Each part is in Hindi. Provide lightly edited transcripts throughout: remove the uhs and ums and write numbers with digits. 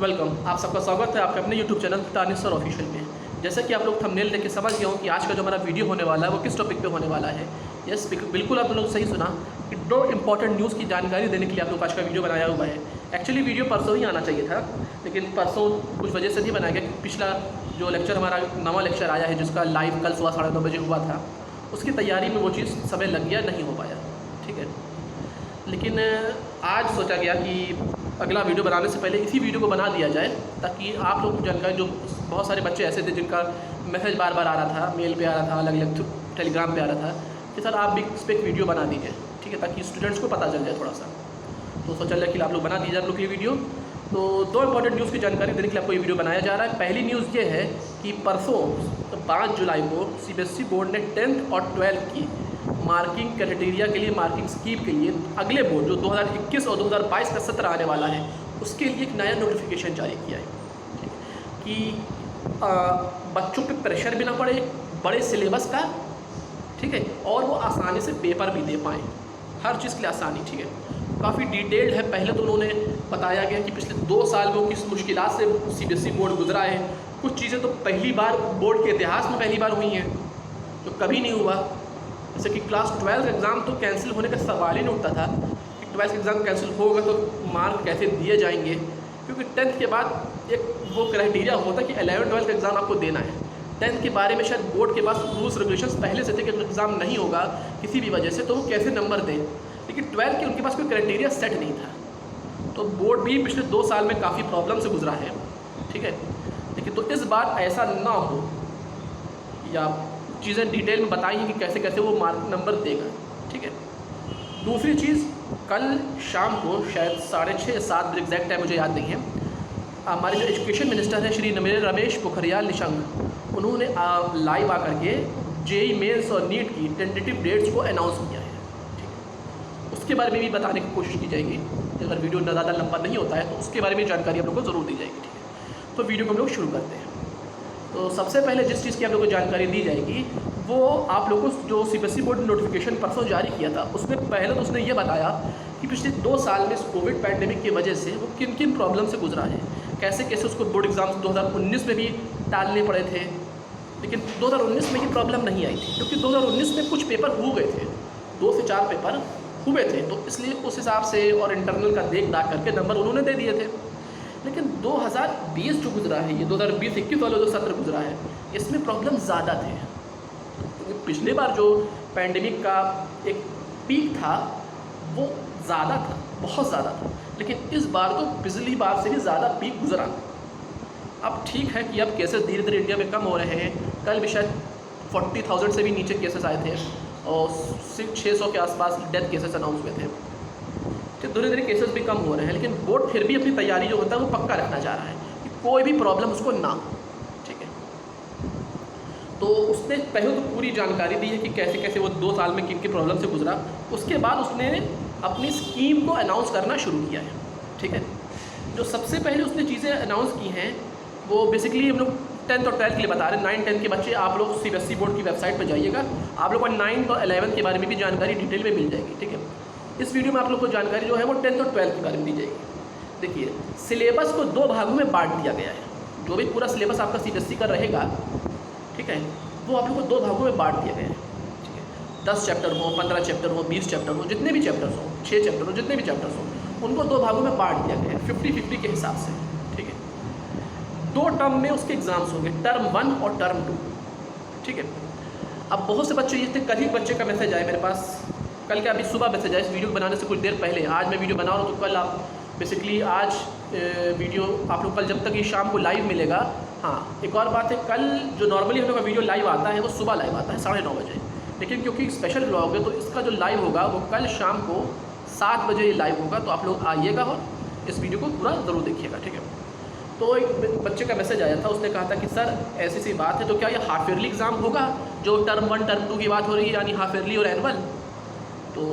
वेलकम। आप सबका स्वागत है आपके अपने YouTube channel Tanish sir official में। जैसा कि आप लोग थंबनेल देख के समझ गए हो कि आज का जो हमारा वीडियो होने वाला है वो किस टॉपिक पे होने वाला है। यस, बिल्कुल आप लोग सही सुना कि दो इंपॉर्टेंट न्यूज़ की जानकारी देने के लिए आप लोग आज का वीडियो बनाया हुआ है। एक्चुअली वीडियो परसों ही आना चाहिए था, लेकिन परसों कुछ वजह से नहीं बनाया गया। पिछला जो लेक्चर हमारा नवा लेक्चर आया है जिसका लाइव कल सुबह 9:30 बजे हुआ था, उसकी तैयारी में वो चीज़ समय लग गया, नहीं हो पाया। ठीक है, लेकिन आज सोचा गया कि अगला वीडियो बनाने से पहले इसी वीडियो को बना दिया जाए, ताकि आप लोग को जानकारी, जो बहुत सारे बच्चे ऐसे थे जिनका मैसेज बार बार आ रहा था, मेल पे आ रहा था, अलग अलग टेलीग्राम पे आ रहा था कि सर आप भी इस पर एक वीडियो बना दीजिए। ठीक है, ताकि स्टूडेंट्स को पता चल जाए थोड़ा सा। तो सोचा जाए कि आप लोग बना दीजिए आप लोग ये वीडियो। तो दो इंपॉर्टेंट न्यूज़ की जानकारी देने के लिए आपको ये वीडियो बनाया जा रहा है। पहली न्यूज़ ये है कि परसों 5 जुलाई को CBSE बोर्ड ने 10th और 12th की मार्किंग क्राइटेरिया के लिए, मार्किंग स्कीम के लिए अगले बोर्ड जो 2021 और 2022 का सत्र आने वाला है उसके लिए एक नया नोटिफिकेशन जारी किया है। ठीक है, कि बच्चों पे प्रेशर भी ना पड़े बड़े सिलेबस का, ठीक है, और वो आसानी से पेपर भी दे पाएँ, हर चीज़ के लिए आसानी। ठीक है, काफ़ी डिटेल्ड है। पहले तो उन्होंने बताया गया कि पिछले 2 साल में किस मुश्किलात से CBSE बोर्ड गुजरा है। कुछ चीज़ें तो पहली बार बोर्ड के इतिहास में पहली बार हुई हैं जो कभी नहीं हुआ। जैसे कि क्लास 12 एग्ज़ाम तो कैंसिल होने का सवाल ही नहीं उठता था कि 12 एग्ज़ाम कैंसिल होगा तो मार्क कैसे दिए जाएंगे, क्योंकि 10th के बाद एक वो क्राइटेरिया होता है कि 11th-12th एग्ज़ाम आपको देना है। 10th के बारे में शायद बोर्ड के पास रूल्स रेगुलेशंस पहले से थे कि अगर एग्ज़ाम नहीं होगा किसी भी वजह से तो वो कैसे नंबर दें, लेकिन 12th के उनके पास कोई क्राइटेरिया सेट नहीं था। तो बोर्ड भी पिछले 2 साल में काफ़ी प्रॉब्लम से गुजरा है। ठीक है, लेकिन तो इस बार ऐसा ना हो, या चीज़ें डिटेल में बताई हैं कि कैसे कैसे वो मार्क नंबर देगा। ठीक है, दूसरी चीज़, कल शाम को शायद 6:30 या 7 बजे एग्जैक्ट टाइम मुझे याद नहीं है, हमारे जो एजुकेशन मिनिस्टर हैं श्री रमेश पोखरियाल निशंक, उन्होंने लाइव आकर के JEE मेंस और नीट की टेंटेटिव डेट्स को अनाउंस किया है। ठीक है, उसके बारे में भी बताने की कोशिश की जाएगी। अगर वीडियो ज़्यादा लंबा नहीं होता है तो उसके बारे में जानकारी आप लोग को ज़रूर दी जाएगी। ठीक है, तो वीडियो को हम लोग शुरू करते हैं। तो सबसे पहले जिस चीज़ की आप लोगों को जानकारी दी जाएगी वो आप लोगों को जो CBSE बोर्ड ने नोटिफिकेशन परसों जारी किया था, उसमें पहले तो उसने ये बताया कि पिछले 2 साल में इस कोविड पैंडेमिक की वजह से वो किन किन प्रॉब्लम से गुजरा है, कैसे कैसे उसको बोर्ड एग्ज़ाम्स 2019 में भी टालने पड़े थे, लेकिन 2019 में ये प्रॉब्लम नहीं आई थी, क्योंकि 2019 में कुछ पेपर हो गए थे, 2 से 4 पेपर हुए थे, तो इसलिए उस हिसाब से और इंटरनल का देख दाख करके नंबर उन्होंने दे दिए थे। लेकिन 2020 जो गुजरा है, ये 2020-21 वाला जो सत्र गुजरा है, इसमें प्रॉब्लम ज़्यादा थे। क्योंकि पिछले बार जो पैंडेमिक का एक पीक था वो ज़्यादा था, बहुत ज़्यादा था, लेकिन इस बार तो पिछली बार से भी ज़्यादा पीक गुजरा। अब ठीक है कि अब केसेस धीरे धीरे इंडिया में कम हो रहे हैं। कल भी शायद 40,000 से भी नीचे केसेस आए थे और 600 के आसपास डेथ केसेस अनाउंस हुए थे। तो धीरे धीरे केसेस भी कम हो रहे हैं, लेकिन बोर्ड फिर भी अपनी तैयारी जो होता है वो पक्का रखना चाह रहा है कि कोई भी प्रॉब्लम उसको ना हो। ठीक है, तो उसने पहले तो पूरी जानकारी दी है कि कैसे कैसे वो 2 साल में किन की प्रॉब्लम से गुजरा। उसके बाद उसने अपनी स्कीम को अनाउंस करना शुरू किया है। ठीक है, जो सबसे पहले उसने चीज़ें अनाउंस की हैं वो बेसिकली हम लोग 10th और 12th के लिए बता रहे हैं। 9-10 के बच्चे आप लोग CBSE बोर्ड की वेबसाइट पर जाइएगा, आप लोग को 9th और 11th के बारे में भी जानकारी डिटेल में मिल जाएगी। ठीक है, इस वीडियो में आप लोग को जानकारी जो है वो 10th और 12th के बारे में दी जाएगी। देखिए, सिलेबस को 2 भागों में बांट दिया गया है। जो भी पूरा सिलेबस आपका CBSE का रहेगा, ठीक है, वो आप लोग को 2 भागों में बांट दिया गया है। ठीक है, 10 चैप्टर हो, 15 चैप्टर हो, 20 चैप्टर हो, जितने भी चैप्टर्स हो, 6 चैप्टर हो, जितने भी चैप्टर्स हो, उनको 2 भागों में बांट दिया गया है 50-50 के हिसाब से। ठीक है, 2 टर्म में उसके एग्जाम्स होंगे, टर्म 1 और टर्म 2। ठीक है, अब बहुत से बच्चे ये थे, कल ही बच्चे का मैसेज आया मेरे पास, कल क्या अभी सुबह मैसेज आया इस वीडियो बनाने से कुछ देर पहले। आज मैं वीडियो बना रहा हूँ तो कल आप बेसिकली आज वीडियो आप लोग कल जब तक ये शाम को लाइव मिलेगा। हाँ, एक और बात है, कल जो नॉर्मली हम लोग का वीडियो लाइव आता है वो सुबह लाइव आता है 9:30 बजे, लेकिन क्योंकि स्पेशल ब्लॉग है तो इसका जो लाइव होगा वो कल शाम को 7 बजे लाइव होगा। तो आप लोग आइएगा और इस वीडियो को पूरा ज़रूर देखिएगा। ठीक है, तो एक बच्चे का मैसेज आया था, उसने कहा था कि सर ऐसी सी बात है, तो क्या ये हाफ ईयरली एग्ज़ाम होगा, जो टर्म 1 टर्म 2 की बात हो रही है, यानी हाफ ईयरली और एनुअल। तो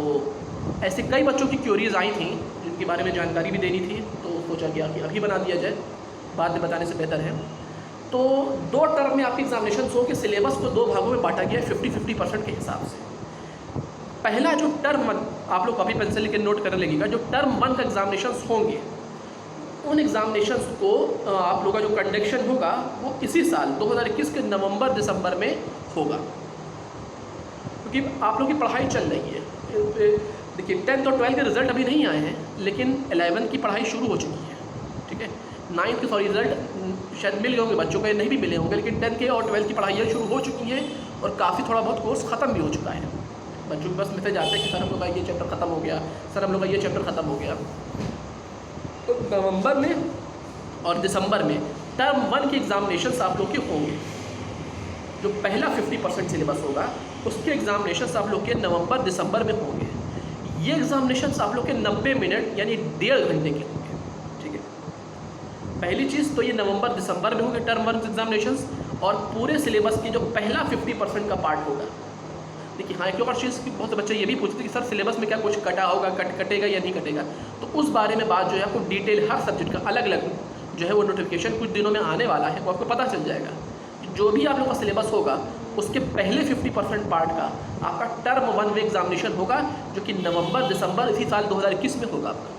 ऐसे कई बच्चों की क्यूरीज आई थी जिनके बारे में जानकारी भी देनी थी, तो सोचा गया कि अभी बना दिया जाए, बाद में बताने से बेहतर है। तो 2 टर्म में आपके एग्जामिनेशन होंगे, सिलेबस को 2 भागों में बांटा गया है 50-50% के हिसाब से। पहला जो टर्म 1, आप लोग कॉपी पेंसिल लेकर नोट करने लगेगा, जो टर्म 1 का एग्जामिनेशन होंगे उन एग्ज़ामिनेशंस को आप लोगों का जो कंडक्शन होगा वो इसी साल 2021 के नवंबर दिसंबर में होगा, क्योंकि आप लोगों की पढ़ाई चल रही है। देखिए 10th और 12th के रिज़ल्ट अभी नहीं आए हैं, लेकिन 11th की पढ़ाई शुरू हो चुकी है, ठीक है। 9th के रिज़ल्ट शायद मिल गए होंगे बच्चों को, नहीं भी मिले होंगे, लेकिन 10th के और 12th की पढ़ाई शुरू हो चुकी हैं और काफ़ी थोड़ा बहुत कोर्स ख़त्म भी हो चुका है। बच्चों के पास मैसेज आते हैं कि सर हम लोग का ये चैप्टर ख़त्म हो गया, सर हम लोग का ये चैप्टर ख़त्म हो गया। तो नवंबर में और दिसंबर में टर्म 1 के एग्ज़ामिनेशंस आप लोग के होंगे। जो पहला 50% सिलेबस होगा उसके एग्ज़ामिनेशंस आप लोग के नवंबर दिसंबर में होंगे। ये एग्ज़ामिनेशंस आप लोग के 90 मिनट यानी 1.5 घंटे के होंगे, ठीक है। पहली चीज़ तो ये नवंबर दिसंबर में होंगे टर्म 1 एग्ज़ामिनेशंस, और पूरे सिलेबस की जो पहला 50% का पार्ट होगा। देखिए हाँ, एक और चीज़ की बहुत से बच्चे ये भी पूछते हैं कि सर सिलेबस में क्या कुछ कटा होगा, कटेगा या नहीं कटेगा। तो उस बारे में बात जो है आपको डिटेल हर सब्जेक्ट का अलग अलग जो है वो नोटिफिकेशन कुछ दिनों में आने वाला है, वो आपको पता चल जाएगा। जो भी आप लोग का सिलेबस होगा उसके पहले 50% पार्ट का आपका टर्म 1 में एग्जामिनेशन होगा, जो कि नवंबर दिसंबर इसी साल 2021 में होगा आपका,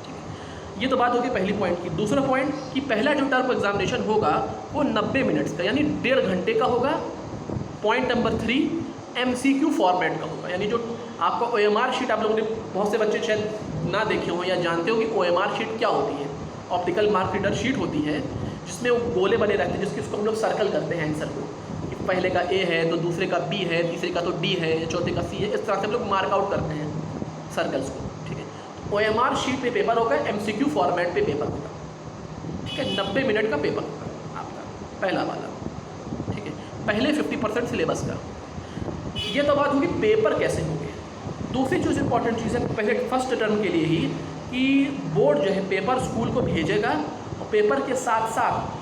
ठीक है। ये तो बात होगी पहली पॉइंट की। दूसरा पॉइंट कि पहला जो टर्म एग्जामिनेशन होगा वो 90 मिनट्स का यानी 1.5 घंटे का होगा। पॉइंट नंबर 3 MCQ फॉर्मेट का होगा, यानी जो आपका OMR शीट, आप लोगों ने बहुत से बच्चे शायद ना देखे हो या जानते हो कि OMR शीट क्या होती है। ऑप्टिकल मार्क रीडर शीट होती है जिसमें वो गोले बने रहते हैं, जिसकी उसको हम लोग सर्कल करते हैं आंसर को, कि पहले का A है तो दूसरे का B है, तीसरे का तो D है, चौथे का C है। इस तरह से हम लोग मार्क आउट करते हैं सर्कल्स को, ठीक है। OMR शीट पे पेपर होगा, MCQ फॉर्मेट पे पेपर होगा, ठीक है। 90 मिनट का पेपर होगा आपका पहला वाला, ठीक है, पहले 50% सिलेबस का। ये तो बात होगी पेपर कैसे होंगे। दूसरी जो इंपॉर्टेंट चीज़ है पहले फर्स्ट टर्म के लिए ही, कि बोर्ड जो है पेपर स्कूल को भेजेगा और पेपर के साथ साथ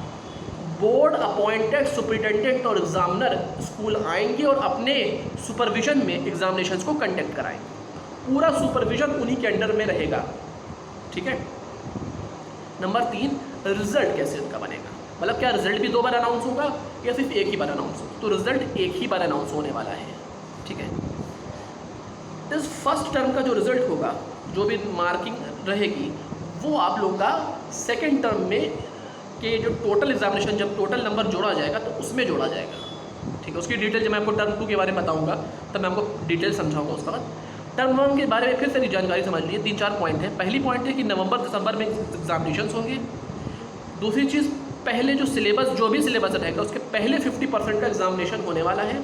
बोर्ड अपॉइंटेड सुपरिटेंडेंट और एग्जामिनर स्कूल आएंगे और अपने सुपरविजन में एग्जामिनेशंस को कंडक्ट कराएंगे। पूरा सुपरविजन उन्हीं के अंडर में रहेगा, ठीक है। नंबर 3 रिजल्ट कैसे उनका बनेगा, मतलब क्या रिजल्ट भी 2 बार अनाउंस होगा या सिर्फ एक ही बार अनाउंस होगा। तो रिजल्ट एक ही बार अनाउंस होने वाला है, ठीक है। इस फर्स्ट टर्म का जो रिजल्ट होगा, जो भी मार्किंग रहेगी, वो आप लोग का सेकेंड टर्म में के जो टोटल एग्जामिनेशन जब टोटल नंबर जोड़ा जाएगा तो उसमें जोड़ा जाएगा, ठीक है। उसकी डिटेल जब मैं आपको टर्म 2 के बारे में बताऊंगा तब मैं आपको डिटेल समझाऊंगा। उसके बाद टर्म 1 के बारे में फिर से जानकारी समझ लीजिए। 3-4 पॉइंट है। पहली पॉइंट है कि नवंबर दिसंबर में एग्जामिनेशन होंगे। दूसरी चीज़, पहले जो सिलेबस जो भी सिलेबस रहेगा उसके पहले 50% का एग्जामिनेशन होने वाला है।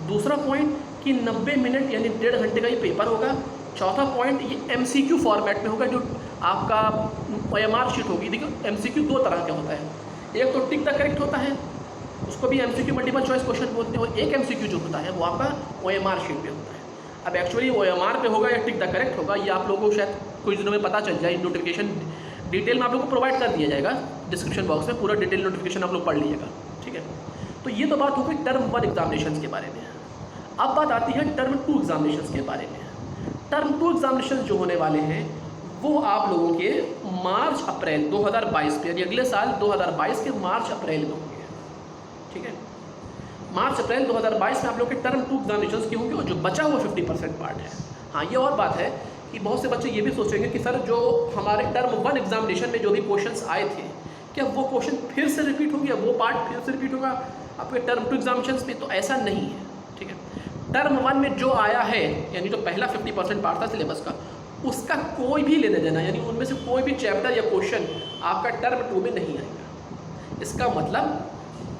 दूसरा पॉइंट कि 90 मिनट यानी 1.5 घंटे का ये पेपर होगा। चौथा पॉइंट, ये MCQ फॉर्मेट में होगा, जो आपका OMR शीट होगी। देखिए MCQ 2 तरह का होता है, एक तो टिक द करेक्ट होता है, उसको भी MCQ मल्टीपल चॉइस क्वेश्चन बोलते हैं, और एक MCQ जो होता है वो आपका OMR शीट पे होता है। अब एक्चुअली OMR पे होगा या टिक द करेक्ट होगा, ये आप लोगों को शायद कुछ दिनों में पता चल जाए। नोटिफिकेशन डिटेल में आप लोगों को प्रोवाइड कर दिया जाएगा डिस्क्रिप्शन बॉक्स में, पूरा डिटेल नोटिफिकेशन आप लोग पढ़ लीजिएगा, ठीक है। तो ये तो बात हो गई टर्म 1 एग्जामिनेशन के बारे में। अब बात आती है टर्म 2 एग्जामिनेशन के बारे में। टर्म 2 एग्जामिनेशन जो होने वाले हैं वो आप लोगों के मार्च अप्रैल 2022 में, यानी अगले साल 2022 के मार्च अप्रैल में होंगे, ठीक है। मार्च अप्रैल 2022 में आप लोग के टर्म 2 एग्जामिनेशन के होंगे, और जो बचा हुआ 50% पार्ट है। हाँ, ये और बात है कि बहुत से बच्चे ये भी सोचेंगे कि सर जो हमारे टर्म 1 एग्जामिनेशन में जो भी क्वेश्चंस आए थे, क्या वो क्वेश्चन फिर से रिपीट होंगे, वो पार्ट फिर से रिपीट होगा आपके टर्म 2 एग्जामिनेशन में? तो ऐसा नहीं है, ठीक है। टर्म 1 में जो आया है, यानी जो पहला 50% पार्ट था सिलेबस का, उसका कोई भी लेना देना, यानी उनमें से कोई भी चैप्टर या क्वेश्चन आपका टर्म 2 में नहीं आएगा। इसका मतलब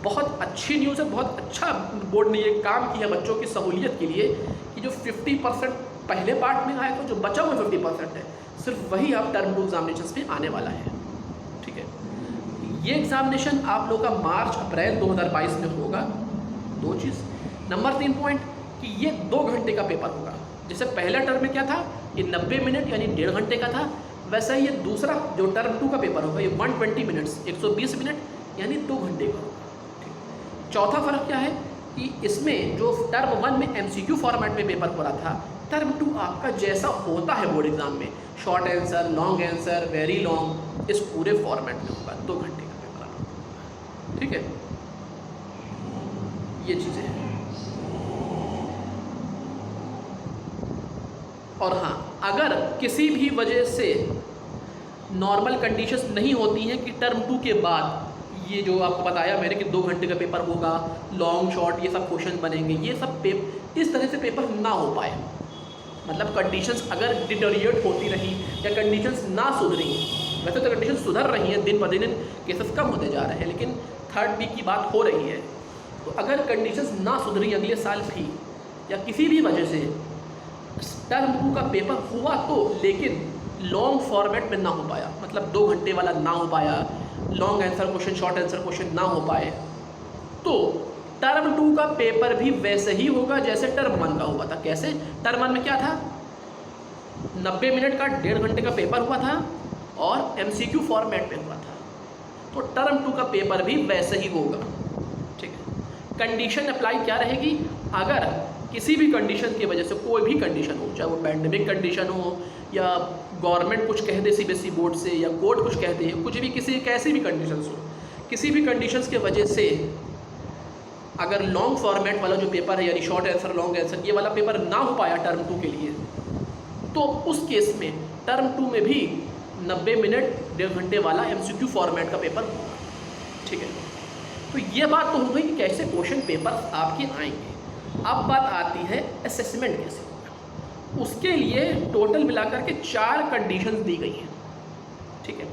बहुत अच्छी न्यूज़ है, बहुत अच्छा बोर्ड ने ये काम किया बच्चों की सहूलियत के लिए, कि जो 50% पहले पार्ट में आया, तो जो बचा हुआ 50% है सिर्फ वही आप टर्म 2 एग्जामिनेशन में आने वाला है, ठीक है। ये एग्जामिनेशन आप लोग का मार्च अप्रैल 2022 में होगा। 2 चीज़। नंबर 3 पॉइंट कि ये 2 घंटे का पेपर होगा। जैसे पहला टर्म में क्या था, ये 90 मिनट यानी 1.5 घंटे का था, वैसा ही ये दूसरा जो टर्म 2 का पेपर होगा ये 120 मिनट्स 120 मिनट यानी 2 घंटे का होगा। चौथा फर्क क्या है कि इसमें जो टर्म 1 में MCQ फॉर्मेट में पेपर हो रहा था, टर्म 2 आपका जैसा होता है बोर्ड एग्जाम में, short answer, long answer, very long, इस पूरे फॉर्मेट में होगा। 2 घंटे का पेपर होगा, ठीक है। ये चीज़ें हैं। और हाँ, अगर किसी भी वजह से नॉर्मल कंडीशंस नहीं होती हैं कि टर्म 2 के बाद ये जो आपको बताया मैंने कि 2 घंटे का पेपर होगा, लॉन्ग शॉर्ट ये सब क्वेश्चन बनेंगे, ये सब इस तरह से पेपर ना हो पाए। मतलब कंडीशंस अगर डिटोरिएट होती रही या कंडीशंस ना सुधरी, वैसे तो कंडीशंस सुधर रही हैं, दिन ब दिन केसेस कम होते जा रहे हैं, लेकिन थर्ड वीक की बात हो रही है, तो अगर कंडीशंस ना सुधरी अगले साल भी या किसी भी वजह से टर्म 2 का पेपर हुआ तो, लेकिन लॉन्ग फॉर्मेट में ना हो पाया, मतलब 2 घंटे वाला ना हो पाया, long answer question short answer question ना हो पाए, तो टर्म 2 का पेपर भी वैसे ही होगा जैसे टर्म 1 का हुआ था। कैसे? टर्म 1 में क्या था, 90 मिनट का 1.5 घंटे का पेपर हुआ था और एमसीक्यू फॉर्मेट में हुआ था, तो टर्म 2 का पेपर भी वैसे ही होगा। ठीक है, कंडीशन अप्लाई क्या रहेगी, अगर किसी भी कंडीशन की वजह से कोई भी कंडीशन हो, चाहे वो पैंडेमिक कंडीशन हो या गवर्नमेंट कुछ कह दे सीबीएसई बोर्ड से या कोर्ट कुछ कह दे, कुछ भी किसी कैसी भी कंडीशंस हो, किसी भी कंडीशंस के वजह से अगर लॉन्ग फॉर्मेट वाला जो पेपर है यानी शॉर्ट आंसर लॉन्ग आंसर ये वाला पेपर ना हो पाया टर्म 2 के लिए, तो उस केस में टर्म 2 में भी 90 मिनट 1.5 घंटे वाला एमसीक्यू फॉर्मेट का पेपर होगा। ठीक है, तो ये बात तो हो गई कि कैसे क्वेश्चन पेपर आपके आएंगे। अब बात आती है असेसमेंट कैसे होगा। उसके लिए टोटल मिलाकर के 4 कंडीशंस दी गई हैं। ठीक है,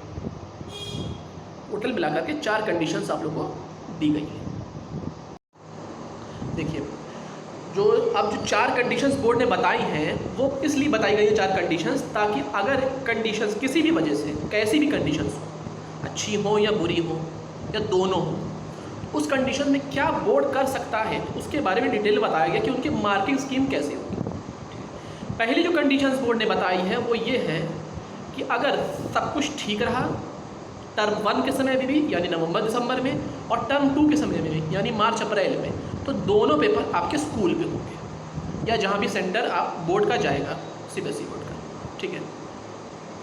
टोटल मिलाकर के 4 कंडीशंस आप लोगों को दी गई हैं। देखिए, अब जो 4 कंडीशंस बोर्ड ने बताई हैं वो किस लिए बताई गई है 4 कंडीशंस, ताकि अगर कंडीशंस किसी भी वजह से कैसी भी कंडीशंस हो, अच्छी हो या बुरी हो या दोनों हो, उस कंडीशन में क्या बोर्ड कर सकता है उसके बारे में डिटेल बताया गया कि उनकी मार्किंग स्कीम कैसे होगी। पहली जो कंडीशंस बोर्ड ने बताई है वो ये है कि अगर सब कुछ ठीक रहा टर्म 1 के समय में भी यानी नवंबर दिसंबर में और टर्म 2 के समय में भी यानी मार्च अप्रैल में, तो दोनों पेपर आपके स्कूल में होंगे या जहाँ भी सेंटर आप बोर्ड का जाएगा सीबीएसई बोर्ड का। ठीक है,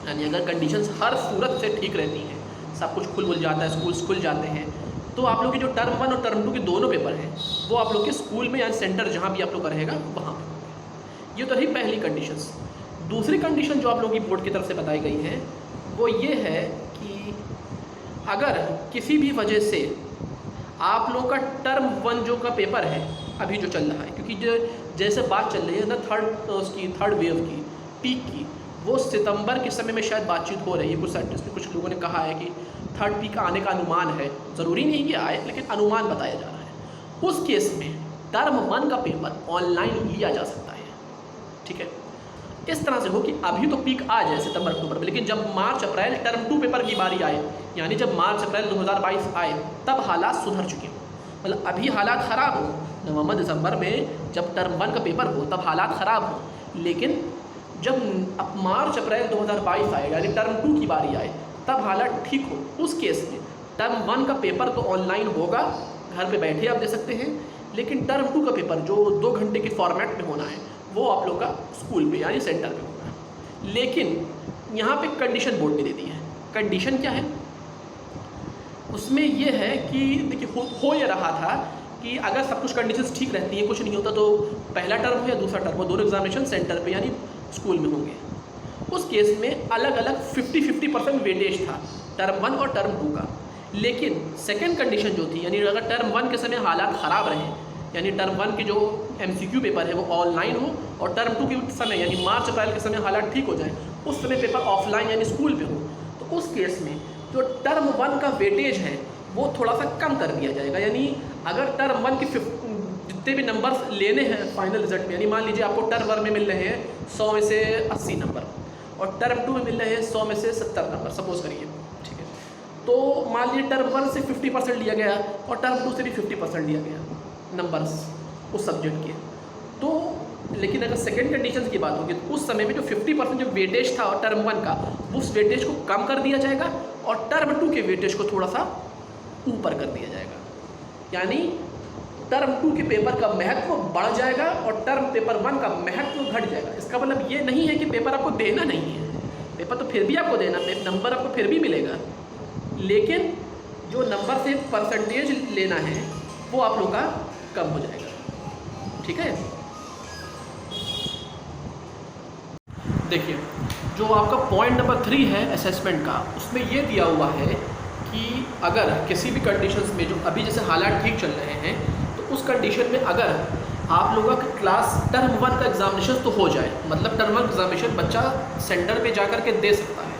यानी अगर कंडीशंस हर सूरत से ठीक रहती हैं, सब कुछ खुल जाता है, स्कूल्स खुल जाते हैं, तो आप लोग के जो टर्म 1 और टर्म 2 के दोनों पेपर हैं वो आप लोग के स्कूल में या सेंटर जहाँ भी आप लोग का रहेगा वहाँ पर। ये तो रही पहली कंडीशंस। दूसरी कंडीशन जो आप लोगों की बोर्ड की तरफ से बताई गई है वो ये है कि अगर किसी भी वजह से आप लोगों का टर्म 1 जो का पेपर है अभी जो चल रहा है, क्योंकि जो जैसे बात चल रही है ना थर्ड वेव की पीक की, वो सितंबर के समय में शायद बातचीत हो रही है। कुछ साइंटिस्ट ने कुछ लोगों ने कहा है कि थर्ड पीक आने का अनुमान है, ज़रूरी नहीं कि आए लेकिन अनुमान बताया जा रहा है। उस केस में टर्म 1 का पेपर ऑनलाइन लिया जा सकता है। ठीक है, इस तरह से हो कि अभी तो पीक आ जाए सितंबर अक्टूबर में, लेकिन जब मार्च अप्रैल टर्म 2 पेपर की बारी आए, यानी जब मार्च अप्रैल 2022 आए, तब हालात सुधर चुके हों। मतलब अभी हालात ख़राब हो, नवंबर दिसंबर में जब टर्म 1 का पेपर हो तब हालात ख़राब हो, लेकिन जब अब मार्च अप्रैल 2022 आए यानी टर्म 2 की बारी आए तब हालात ठीक हो, उस केस में टर्म 1 का पेपर तो ऑनलाइन होगा, घर पे बैठे आप दे सकते हैं, लेकिन टर्म 2 का पेपर जो 2 घंटे के फॉर्मेट में होना है वो आप लोग का स्कूल में यानी सेंटर में होगा। लेकिन यहाँ पे कंडीशन बोर्ड ने दे दी है। कंडीशन क्या है उसमें ये है कि देखिए हो ये रहा था कि अगर सब कुछ कंडीशंस ठीक रहती हैं, कुछ नहीं होता, तो पहला टर्म हो या दूसरा टर्म हो, दोनों एग्जामिनेशन सेंटर पे यानी स्कूल में होंगे। उस केस में अलग अलग 50-50% वेटेज था टर्म 1 और टर्म 2 का। लेकिन सेकेंड कंडीशन जो थी, यानी अगर टर्म 1 के समय हालात ख़राब रहे, यानी टर्म 1 के जो MCQ पेपर है वो ऑनलाइन हो और टर्म 2 के समय यानी मार्च अप्रैल के समय हालात ठीक हो जाए, उस समय पेपर ऑफलाइन यानी स्कूल पे हो, तो उस केस में जो टर्म 1 का वेटेज है वो थोड़ा सा कम कर दिया जाएगा। यानी अगर टर्म 1 के जितने भी नंबर्स लेने हैं फाइनल रिजल्ट में, यानी मान लीजिए आपको टर्म 1 में मिल रहे हैं 100 में से 80 नंबर और टर्म 2 में मिल रहे हैं 100 में से 70 नंबर सपोज करिए। ठीक है, तो मान लीजिए टर्म 1 से 50% लिया गया और टर्म 2 से भी 50% लिया गया नंबर्स उस सब्जेक्ट के, तो लेकिन अगर सेकेंड कंडीशन की बात होगी तो उस समय में जो 50% जो वेटेज था और टर्म 1 का, उस वेटेज को कम कर दिया जाएगा और टर्म 2 के वेटेज को थोड़ा सा ऊपर कर दिया जाएगा। यानी टर्म 2 के पेपर का महत्व बढ़ जाएगा और टर्म पेपर 1 का महत्व घट जाएगा। इसका मतलब ये नहीं है कि पेपर आपको देना नहीं है, पेपर तो फिर भी आपको देना, नंबर आपको फिर भी मिलेगा, लेकिन जो नंबर से परसेंटेज लेना है वो आप लोग का कम हो जाएगा। ठीक है, देखिए, जो आपका पॉइंट नंबर 3 है असेसमेंट का, उसमें ये दिया हुआ है कि अगर किसी भी कंडीशंस में, जो अभी जैसे हालात ठीक चल रहे हैं, तो उस कंडीशन में अगर आप लोगों का क्लास टर्म 1 का एग्जामिनेशन तो हो जाए, मतलब टर्म 1 एग्जामिनेशन बच्चा सेंटर पे जा कर के दे सकता है,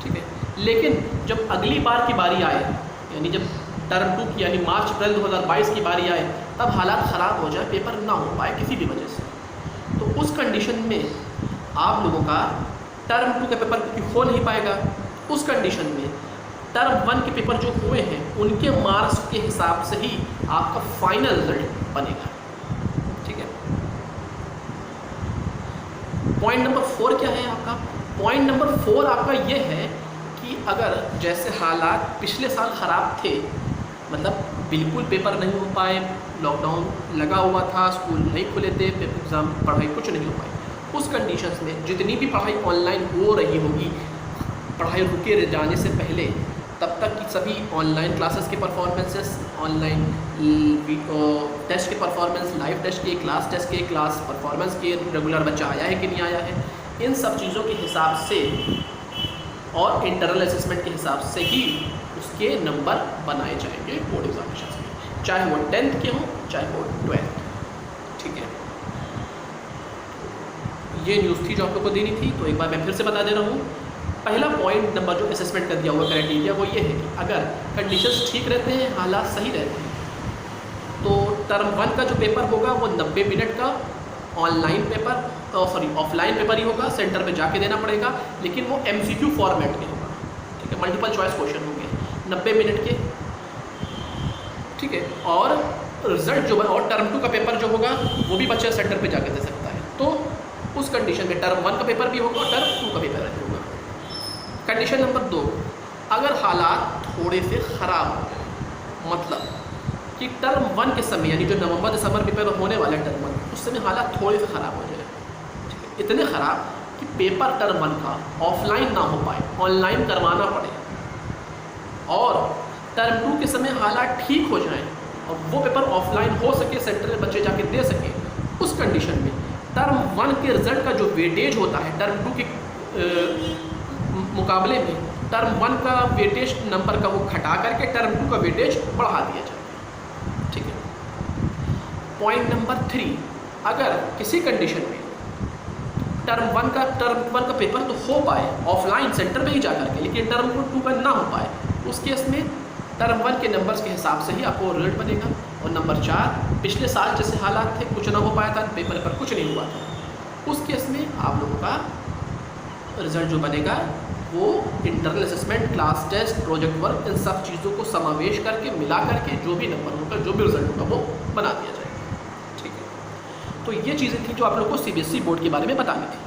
ठीक है। लेकिन जब अगली बार की बारी आए, यानी जब टर्म 2 की यानी मार्च अप्रैल 2022 की बारी आए, तब हालात ख़राब हो जाए, पेपर ना हो पाए किसी भी वजह से, तो उस कंडीशन में आप लोगों का टर्म 2 का पेपर क्योंकि हो नहीं पाएगा, उस कंडीशन में टर्म 1 के पेपर जो हुए हैं उनके मार्क्स के हिसाब से ही आपका फाइनल रिजल्ट बनेगा, ठीक है। पॉइंट नंबर 4 क्या है आपका? पॉइंट नंबर 4 आपका ये है कि अगर जैसे हालात पिछले साल ख़राब थे, मतलब बिल्कुल पेपर नहीं हो पाए, लॉकडाउन लगा हुआ था, स्कूल नहीं खुले थे, एग्ज़ाम पढ़ाई कुछ नहीं हो पाई, उस कंडीशंस में जितनी भी पढ़ाई ऑनलाइन हो रही होगी, पढ़ाई रुके जाने से पहले, तब तक की सभी ऑनलाइन क्लासेस के परफॉर्मेंसेस, ऑनलाइन टेस्ट के परफॉर्मेंस, लाइव टेस्ट के, क्लास टेस्ट के, क्लास परफॉर्मेंस के, रेगुलर बच्चा आया है कि नहीं आया है, इन सब चीज़ों के हिसाब से और इंटरनल असेसमेंट के हिसाब से ही उसके नंबर बनाए जाएंगे बोर्ड एग्जामिनेशन में, चाहे वो 10th के हों चाहे वो 12th, ठीक है। ये न्यूज़ थी जो आप लोग को देनी थी, तो एक बार मैं फिर से बता दे रहा हूँ। पहला पॉइंट नंबर जो असेसमेंट का दिया हुआ क्राइटेरिया वो ये है कि अगर कंडीशंस ठीक रहते हैं, हालात सही रहते हैं, तो टर्म 1 का जो पेपर होगा वो 90 मिनट का ऑनलाइन पेपर, ऑफलाइन पेपर ही होगा, सेंटर पे जाके देना पड़ेगा, लेकिन वो MCQ फॉर्मेट में होगा, ठीक है, मल्टीपल चॉइस क्वेश्चन होंगे 90 मिनट के, ठीक है। और रिजल्ट जो और टर्म 2 का पेपर जो होगा वो भी बच्चा सेंटर पे जाके दे सकता है, तो उस कंडीशन में टर्म 1 का पेपर भी होगा और टर्म 2 का पेपर भी होगा। कंडीशन नंबर 2, अगर हालात थोड़े से ख़राब हो, मतलब कि टर्म 1 के समय यानी जो नवंबर दिसंबर में पेपर होने वाला है टर्म 1, उस समय हालात थोड़े से ख़राब हो जाए, ठीक है, इतने ख़राब कि पेपर टर्म 1 का ऑफलाइन ना हो पाए, ऑनलाइन करवाना पड़े, और टर्म 2 के समय हालात ठीक हो जाएं और वो पेपर ऑफलाइन हो सके, सेंटर में बच्चे जाके दे सके, उस कंडीशन में टर्म 1 के रिज़ल्ट का जो वेटेज होता है टर्म 2 के मुकाबले में टर्म 1 का वेटेज नंबर का वो घटा करके टर्म 2 का वेटेज बढ़ा दिया जाए, ठीक है। पॉइंट नंबर 3, अगर किसी कंडीशन में टर्म 1 का पेपर तो हो पाए ऑफलाइन सेंटर में ही जा करके, लेकिन टर्म 2 का ना हो पाए, उस केस में टर्म 1 के नंबर्स के हिसाब से ही आपको रिजल्ट बनेगा। और नंबर 4, पिछले साल जैसे हालात थे, कुछ ना हो पाया था, पेपर पर कुछ नहीं हुआ था, उस केस में आप लोगों का रिज़ल्ट जो बनेगा वो internal assessment, class test, project work, इन सब चीज़ों को समावेश करके मिला करके जो भी नंबर होगा, जो भी रिजल्ट होगा, वो बना दिया जाएगा, ठीक है। तो ये चीज़ें थी जो आप लोग को CBSE बोर्ड के बारे में बतानी थी।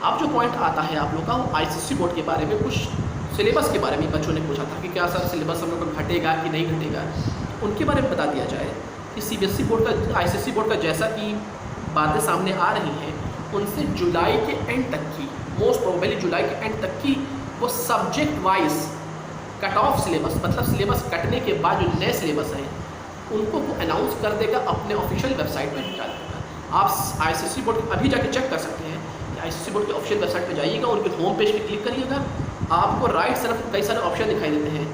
अब जो पॉइंट आता है आप लोग का वो ICSE बोर्ड के बारे में, कुछ सिलेबस के बारे में बच्चों ने पूछा था कि क्या सर सिलेबस हम लोग का घटेगा कि नहीं घटेगा, उनके बारे में बता दिया जाए कि CBSE बोर्ड का, ICSE बोर्ड का जैसा कि बातें सामने आ रही हैं, उनसे जुलाई के एंड तक की, मोस्ट प्रोबेबली जुलाई के एंड तक की वो subject wise cut off syllabus, मतलब सिलेबस कटने के बाद जो नए सिलेबस हैं उनको वो अनाउंस कर देगा, अपने ऑफिशियल वेबसाइट पर डाल देगा। आप ICSE बोर्ड अभी जाके चेक कर सकते हैं कि ICSE बोर्ड के ऑफिशियल वेबसाइट पर जाइएगा, उनके होम पेज पर क्लिक करिएगा, आपको राइट तरफ कई सारे ऑप्शन दिखाई देते हैं,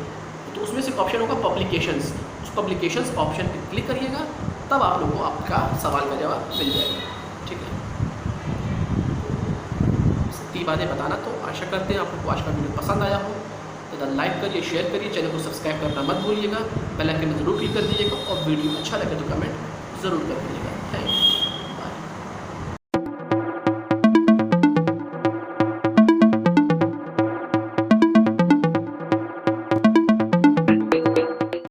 तो उसमें से ऑप्शन होगा पब्लिकेशंस, उस पब्लिकेशंस ऑप्शन पर क्लिक करिएगा, तब आप लोगों को आपका सवाल का जवाब मिल जाएगा, ठीक है। इतनी बातें बताना, तो आशा करते हैं आपको आज का वीडियो पसंद आया हो, तो लाइक करिए, शेयर करिए, चैनल को सब्सक्राइब करना मत भूलिएगा, बेल आइकन में ज़रूर क्लिक कर दीजिएगा, और वीडियो अच्छा लगे तो कमेंट ज़रूर कर दीजिएगा। Thank you.